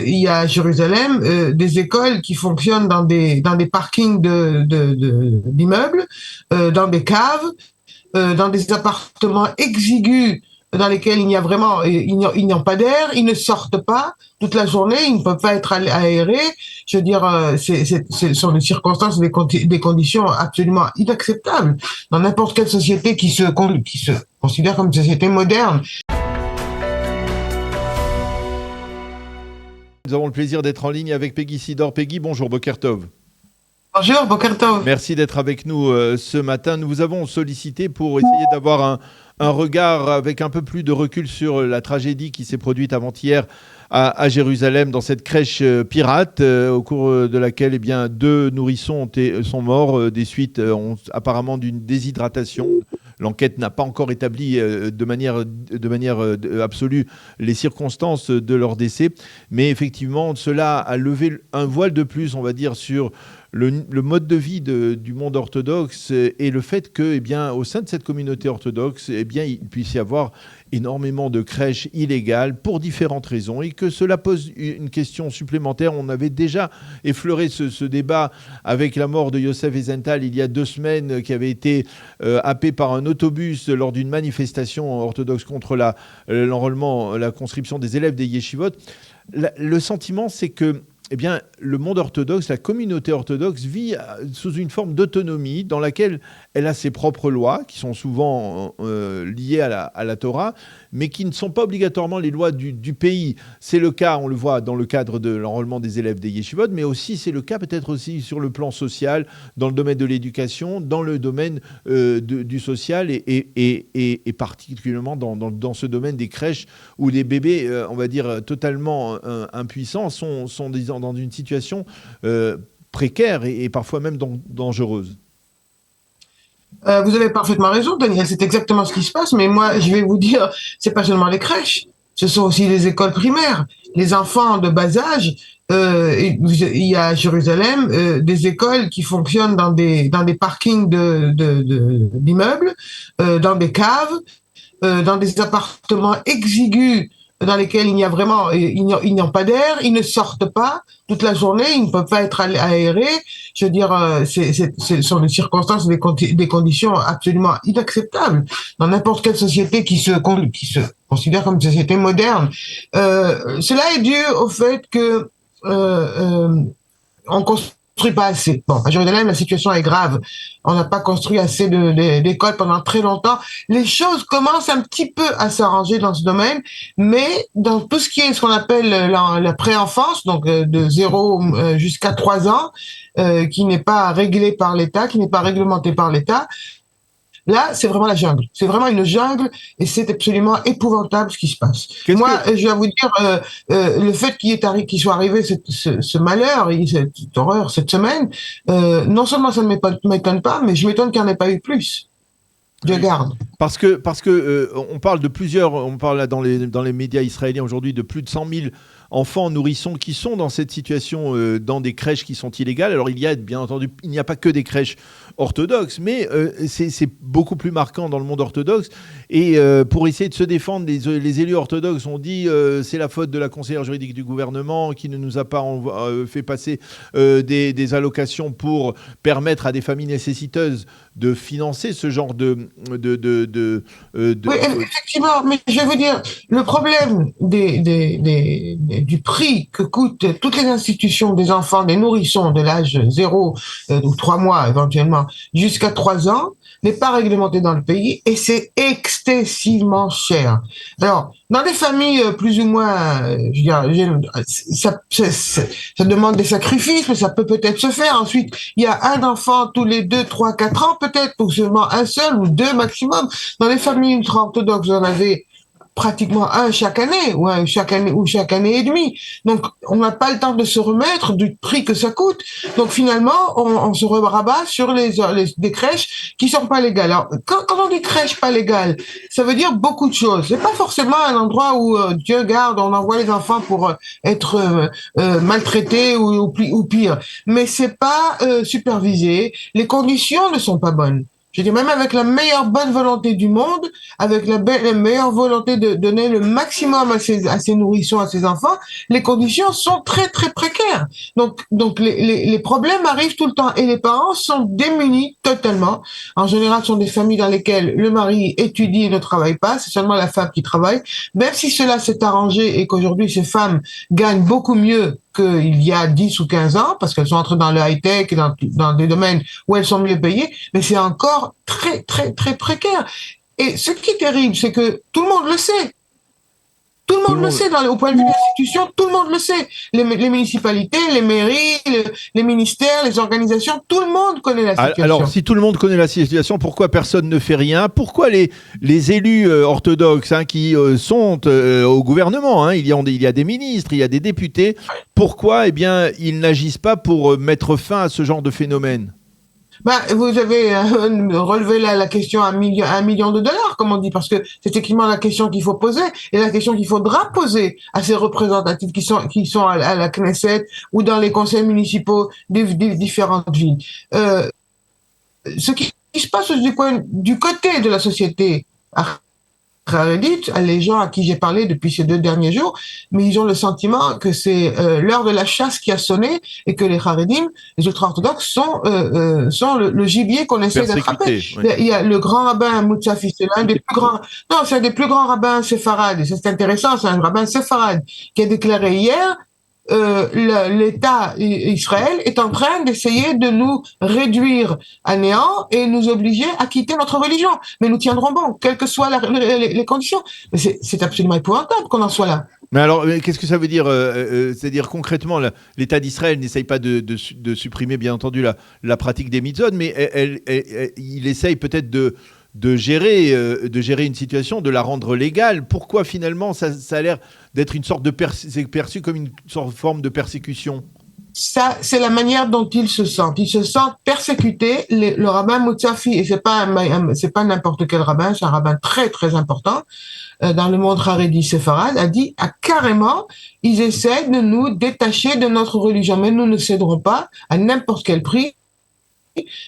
il y a à Jérusalem des écoles qui fonctionnent dans des parkings d'immeubles, dans des caves, dans des appartements exigus dans lesquels il n'y a vraiment, ils n'ont pas d'air, ils ne sortent pas toute la journée, ils ne peuvent pas être aérés. Je veux dire, ce sont des circonstances, des conditions absolument inacceptables dans n'importe quelle société qui se considère comme une société moderne. Nous avons le plaisir d'être en ligne avec Peggy Sidor. Peggy, bonjour, Boker Tov. Bonjour, Boker Tov. Merci d'être avec nous ce matin. Nous vous avons sollicité pour essayer d'avoir un regard avec un peu plus de recul sur la tragédie qui s'est produite avant-hier à Jérusalem, dans cette crèche pirate, au cours de laquelle 2 nourrissons sont morts des suites apparemment d'une déshydratation. L'enquête n'a pas encore établi de manière absolue les circonstances de leur décès, mais effectivement, cela a levé un voile de plus, on va dire, sur le mode de vie du monde orthodoxe et le fait que, au sein de cette communauté orthodoxe, il puisse y avoir énormément de crèches illégales pour différentes raisons et que cela pose une question supplémentaire. On avait déjà effleuré ce débat avec la mort de Yosef Ezental il y a 2 semaines, qui avait été happé par un autobus lors d'une manifestation orthodoxe contre l'enrôlement, la conscription des élèves des yeshivot. Le sentiment, c'est que le monde orthodoxe, la communauté orthodoxe vit sous une forme d'autonomie dans laquelle elle a ses propres lois qui sont souvent liées à la Torah, mais qui ne sont pas obligatoirement les lois du pays. C'est le cas, on le voit dans le cadre de l'enrôlement des élèves des yeshivot, mais aussi c'est le cas peut-être aussi sur le plan social, dans le domaine de l'éducation, dans le domaine du social et particulièrement dans ce domaine des crèches où les bébés, on va dire, totalement impuissants sont dans une situation précaire et parfois même dangereuse. Vous avez parfaitement raison, Daniel, c'est exactement ce qui se passe, mais moi, je vais vous dire, c'est pas seulement les crèches, ce sont aussi les écoles primaires. Les enfants de bas âge, il y a à Jérusalem des écoles qui fonctionnent dans des parkings d'immeubles, dans des caves, dans des appartements exigus dans lesquels il n'y a vraiment, ils n'ont pas d'air, ils ne sortent pas toute la journée, ils ne peuvent pas être aérés. Je veux dire, ce sont des circonstances, des conditions absolument inacceptables dans n'importe quelle société qui se considère comme une société moderne. Cela est dû au fait que on construit pas assez. Bon, à Jérusalem, la situation est grave. On n'a pas construit assez d'écoles pendant très longtemps. Les choses commencent un petit peu à s'arranger dans ce domaine, mais dans tout ce qui est ce qu'on appelle la pré-enfance, donc de 0 jusqu'à 3 ans, qui n'est pas réglé par l'État, qui n'est pas réglementé par l'État, là, c'est vraiment la jungle. C'est vraiment une jungle et c'est absolument épouvantable ce qui se passe. Moi, je vais vous dire, le fait qu'il soit arrivé ce malheur, cette horreur cette semaine, non seulement ça ne m'étonne pas, mais je m'étonne qu'il n'y en ait pas eu plus. Dieu garde. Parce que on parle là dans les médias israéliens aujourd'hui de plus de 100 000 enfants nourrissons qui sont dans cette situation dans des crèches qui sont illégales. Alors bien entendu, il n'y a pas que des crèches orthodoxes, mais c'est beaucoup plus marquant dans le monde orthodoxe. Et pour essayer de se défendre, les élus orthodoxes ont dit c'est la faute de la conseillère juridique du gouvernement qui ne nous a pas fait passer des allocations pour permettre à des familles nécessiteuses de financer ce genre Oui, effectivement, mais je veux dire, le problème du prix que coûtent toutes les institutions des enfants, des nourrissons de l'âge 0 ou 3 mois éventuellement, jusqu'à 3 ans, n'est pas réglementé dans le pays et c'est excessivement cher. Alors, dans des familles plus ou moins, je veux dire, ça demande des sacrifices, mais ça peut-être se faire. Ensuite, il y a un enfant tous les 2, 3, 4 ans peut-être, ou seulement un seul ou 2 maximum. Dans les familles ultra-orthodoxes, vous en avez pratiquement un chaque année ou chaque année et demie. Donc, on n'a pas le temps de se remettre du prix que ça coûte. Donc, finalement, on se rabat sur des crèches qui sont pas légales. Alors, quand on dit crèche pas légale, ça veut dire beaucoup de choses. C'est pas forcément un endroit où, Dieu garde, on envoie les enfants pour être maltraités ou pire. Mais c'est pas supervisé. Les conditions ne sont pas bonnes. je dis même avec la meilleure bonne volonté du monde, avec la meilleure volonté de donner le maximum à ses nourrissons, à ses enfants, les conditions sont très, très précaires. Donc les problèmes arrivent tout le temps et les parents sont démunis totalement. En général, ce sont des familles dans lesquelles le mari étudie et ne travaille pas, c'est seulement la femme qui travaille. Même si cela s'est arrangé et qu'aujourd'hui ces femmes gagnent beaucoup mieux qu'il y a 10 ou 15 ans, parce qu'elles sont entrées dans le high-tech et dans des domaines où elles sont mieux payées, mais c'est encore très, très, très précaire. Et ce qui est terrible, c'est que tout le monde le sait. Tout le monde le sait, au point de vue des institutions, tout le monde le sait. Les municipalités, les mairies, les ministères, les organisations, tout le monde connaît la situation. Alors, si tout le monde connaît la situation, pourquoi personne ne fait rien? Pourquoi les élus orthodoxes qui sont au gouvernement, il y a des ministres, il y a des députés, pourquoi ils n'agissent pas pour mettre fin à ce genre de phénomène? Vous avez relevé la question à $1 million, comme on dit, parce que c'est effectivement la question qu'il faut poser et la question qu'il faudra poser à ces représentatifs qui sont à la Knesset ou dans les conseils municipaux des différentes villes. Ce qui se passe du côté de la société Haredite, les gens à qui j'ai parlé depuis ces 2 derniers jours, mais ils ont le sentiment que c'est l'heure de la chasse qui a sonné et que les Haredim, les ultra-orthodoxes, sont le gibier qu'on essaie d'attraper. Oui. Il y a le grand rabbin Moutsafi, c'est l'un des plus grands, non, c'est un des plus grands rabbins séfarades, et ça c'est intéressant, c'est un rabbin séfarade qui a déclaré hier l'État Israël est en train d'essayer de nous réduire à néant et nous obliger à quitter notre religion. Mais nous tiendrons bon, quelles que soient les conditions. Mais c'est absolument épouvantable qu'on en soit là. Mais alors, qu'est-ce que ça veut dire c'est-à-dire concrètement, l'État d'Israël n'essaye pas de supprimer, bien entendu, la pratique des mitzvot, mais il essaye peut-être de gérer une situation, de la rendre légale. Pourquoi finalement ça a l'air d'être une sorte c'est perçu comme une forme de persécution? Ça, c'est la manière dont ils se sentent. Ils se sentent persécutés. Le rabbin Moutsafi, et c'est pas n'importe quel rabbin, c'est un rabbin très très important dans le monde haredi séfarade, a dit carrément, ils essaient de nous détacher de notre religion, mais nous ne céderons pas à n'importe quel prix.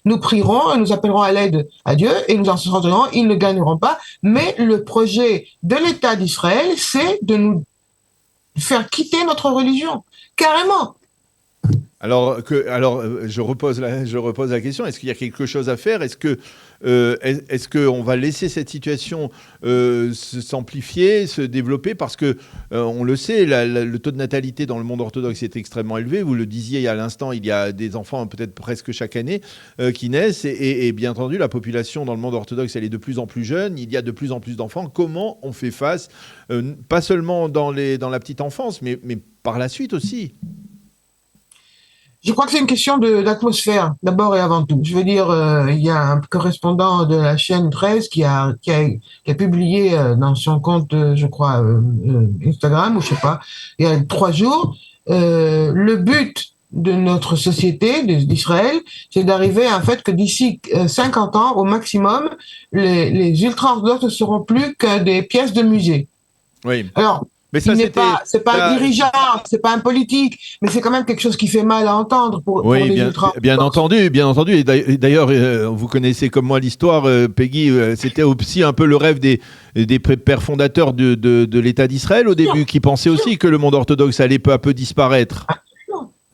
Nous prierons et nous appellerons à l'aide à Dieu et nous en sortirons, ils ne gagneront pas. Mais le projet de l'État d'Israël, c'est de nous faire quitter notre religion, carrément. Alors, je repose la question. Est-ce qu'il y a quelque chose à faire? Est-ce qu'on va laisser cette situation s'amplifier, se développer? Parce que, on le sait, le taux de natalité dans le monde orthodoxe est extrêmement élevé. Vous le disiez à l'instant, il y a des enfants peut-être presque chaque année qui naissent. Et bien entendu, la population dans le monde orthodoxe, elle est de plus en plus jeune. Il y a de plus en plus d'enfants. Comment on fait face, pas seulement dans la petite enfance, mais par la suite aussi? Je crois que c'est une question d'atmosphère, d'abord et avant tout. Je veux dire, il y a un correspondant de la chaîne 13 qui a publié dans son compte, je crois, Instagram, ou je sais pas, il y a 3 jours, le but de notre société, d'Israël, c'est d'arriver à un fait que d'ici 50 ans, au maximum, les ultra-orthodoxes ne seront plus que des pièces de musée. Oui. Alors, mais ça, c'est pas un dirigeant, c'est pas un politique, mais c'est quand même quelque chose qui fait mal à entendre pour les ultra. Bien entendu. Et d'ailleurs, vous connaissez comme moi l'histoire, Peggy. C'était aussi un peu le rêve des pères fondateurs de l'État d'Israël au début, qui pensaient aussi que le monde orthodoxe allait peu à peu disparaître.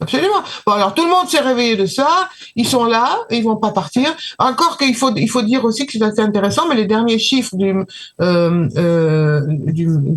Absolument. Bon, alors tout le monde s'est réveillé de ça. Ils sont là, ils vont pas partir. Encore qu'il faut dire aussi que c'est assez intéressant, mais les derniers chiffres de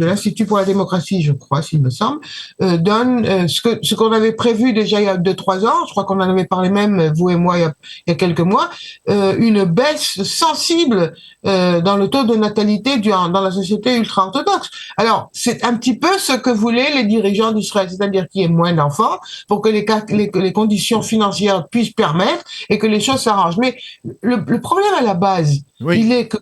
l'Institut pour la démocratie, je crois, s'il me semble, donnent ce qu'on avait prévu déjà il y a 2-3 ans. Je crois qu'on en avait parlé même vous et moi il y a quelques mois, une baisse sensible dans le taux de natalité dans la société ultra-orthodoxe. Alors c'est un petit peu ce que voulaient les dirigeants d'Israël, c'est-à-dire qu'il y ait moins d'enfants pour que les conditions financières puissent permettre et que les choses s'arrangent. Mais le problème à la base, il est que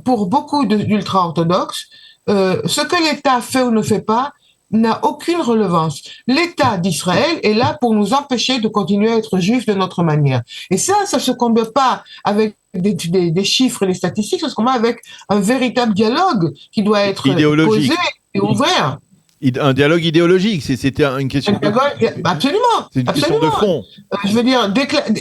pour beaucoup d'ultra-orthodoxes, ce que l'État fait ou ne fait pas n'a aucune relevance. L'État d'Israël est là pour nous empêcher de continuer à être juifs de notre manière. Et ça se combat pas avec des chiffres et des statistiques, ça se combat avec un véritable dialogue qui doit être posé et ouvert. Un dialogue idéologique, c'était une question Absolument. C'est une question de fond. Je veux dire,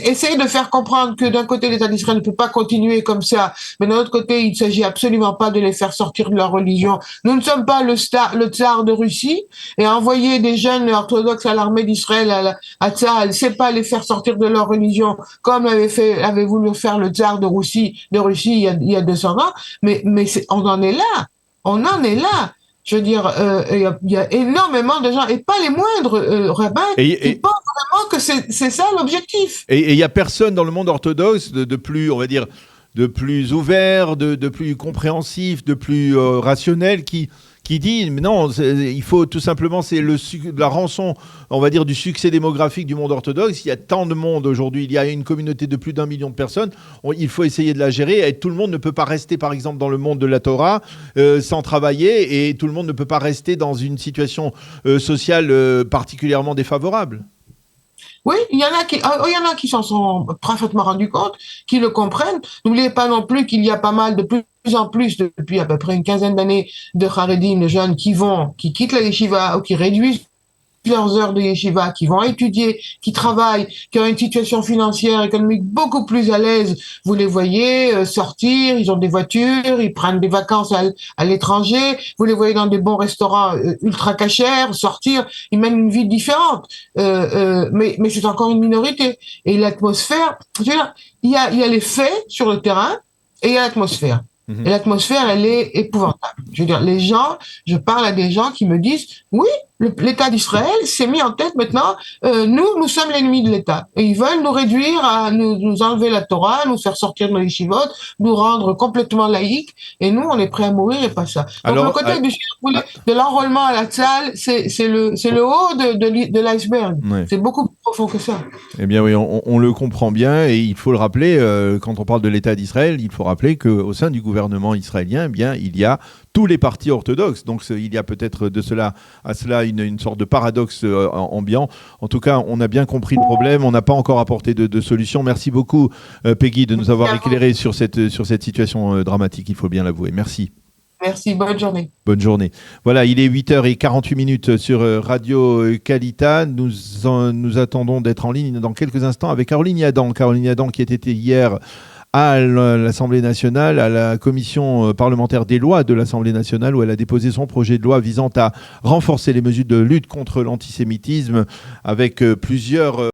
essayer de faire comprendre que d'un côté, l'État d'Israël ne peut pas continuer comme ça, mais d'un autre côté, il ne s'agit absolument pas de les faire sortir de leur religion. Nous ne sommes pas le tsar de Russie, et envoyer des jeunes orthodoxes à l'armée d'Israël, à Tsahal, c'est pas les faire sortir de leur religion, comme avait voulu faire le tsar de Russie il y a 200 ans, mais on en est là. On en est là. Je veux dire, il y a énormément de gens, et pas les moindres rabbins, qui pensent vraiment que c'est ça l'objectif. Et il n'y a personne dans le monde orthodoxe de plus, on va dire, de plus ouvert, de plus compréhensif, de plus rationnel qui dit mais non, il faut tout simplement, c'est la rançon, on va dire, du succès démographique du monde orthodoxe. Il y a tant de monde aujourd'hui, il y a une communauté de plus d'1 million de personnes, il faut essayer de la gérer, et tout le monde ne peut pas rester, par exemple, dans le monde de la Torah sans travailler, et tout le monde ne peut pas rester dans une situation sociale particulièrement défavorable. Oui, il y en a qui s'en sont parfaitement rendus compte, qui le comprennent. N'oubliez pas non plus qu'il y a pas mal de plus en plus, depuis à peu près une quinzaine d'années, de Haredim, de jeunes qui quittent la yeshiva ou qui réduisent leurs heures de yeshiva, qui vont étudier, qui travaillent, qui ont une situation financière, économique beaucoup plus à l'aise. Vous les voyez sortir, ils ont des voitures, ils prennent des vacances à l'étranger, vous les voyez dans des bons restaurants ultra cachers, sortir, ils mènent une vie différente. Mais c'est encore une minorité. Et l'atmosphère, je veux dire, il y a les faits sur le terrain et il y a l'atmosphère. Et l'atmosphère, elle est épouvantable. Je veux dire, je parle à des gens qui me disent, oui, l'État d'Israël s'est mis en tête maintenant, nous sommes l'ennemi de l'État. Et ils veulent nous réduire à nous enlever la Torah, nous faire sortir de nos yeshivot, nous rendre complètement laïcs, et nous, on est prêts à mourir et pas ça. Donc, alors, le côté de l'enrôlement à la Tzahal, c'est le haut de l'iceberg. Ouais. C'est beaucoup plus profond que ça. Eh bien oui, on le comprend bien, et il faut le rappeler, quand on parle de l'État d'Israël, il faut rappeler qu'au sein du gouvernement israélien, eh bien, il y a tous les partis orthodoxes. Donc il y a peut-être à cela une sorte de paradoxe ambiant. En tout cas, on a bien compris le problème. On n'a pas encore apporté de solution. Merci beaucoup, Peggy, de nous avoir éclairé sur cette situation dramatique, il faut bien l'avouer. Merci. Merci, bonne journée. Bonne journée. Voilà, il est 8h48 sur Radio Kalita. Nous attendons d'être en ligne dans quelques instants avec Caroline Yadan. Caroline Yadan qui était hier à l'Assemblée nationale, à la commission parlementaire des lois de l'Assemblée nationale, où elle a déposé son projet de loi visant à renforcer les mesures de lutte contre l'antisémitisme avec plusieurs